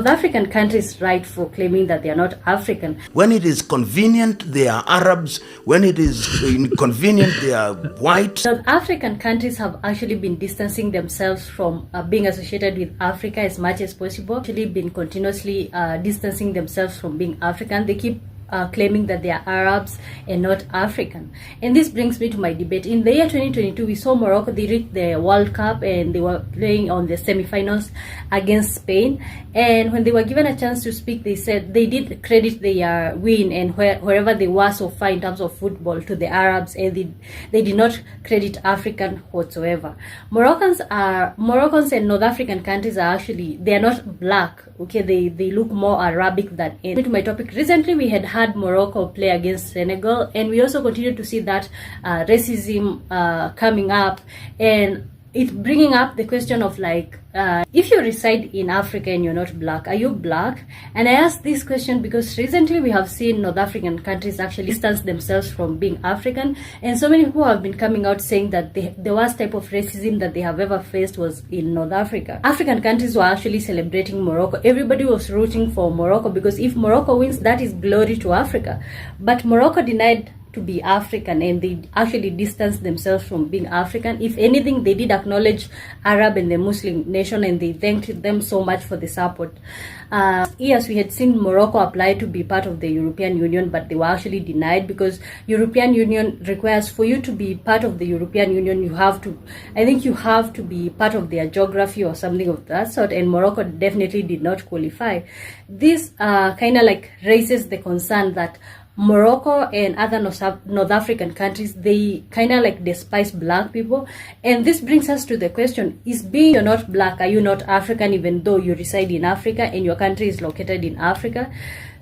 South African countries right for claiming that they are not African. When it is convenient, they are Arabs. When it is inconvenient, they are white. South African countries have actually been distancing themselves from being associated with Africa as much as possible. Actually been continuously distancing themselves from being African. They keep claiming that they are Arabs and not African. And this brings me to my debate. In the year 2022, we saw Morocco, they reached the World Cup and they were playing on the semi-finals against Spain. And when they were given a chance to speak, they said they did credit their win and wherever they were so far in terms of football to the Arabs, and they did not credit African whatsoever. Moroccans and North African countries are actually, they are not black. Okay, they look more Arabic than any. To my topic, recently we had Morocco play against Senegal, and we also continue to see that racism coming up, and it bringing up the question of like, if you reside in Africa and you're not black, are you black? And I ask this question because recently we have seen North African countries actually distance themselves from being African, and so many people have been coming out saying that the worst type of racism that they have ever faced was in North Africa. African countries were actually celebrating Morocco. Everybody was rooting for Morocco because if Morocco wins, that is glory to Africa. But Morocco denied to be African, and they actually distanced themselves from being African. If anything, they did acknowledge Arab and the Muslim nation, and they thanked them so much for the support. Yes, we had seen Morocco apply to be part of the European Union, but they were actually denied because European Union requires for you to be part of the European Union, you have to be part of their geography or something of that sort, and Morocco definitely did not qualify. This kind of like raises the concern that Morocco and other North African countries, they kind of like despise black people. And this brings us to the question, is being you're not black, are you not African even though you reside in Africa and your country is located in Africa?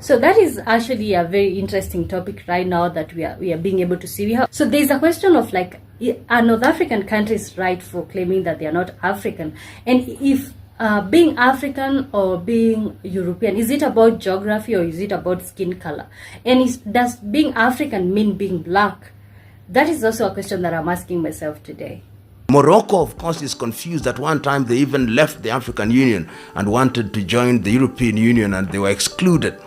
So that is actually a very interesting topic right now that we are being able to see. So there's a question of like, are North African countries right for claiming that they are not African? And if being African or being European, is it about geography or is it about skin color? And does being African mean being black? That is also a question that I'm asking myself today. Morocco, of course, is confused. At one time, they even left the African Union and wanted to join the European Union, and they were excluded.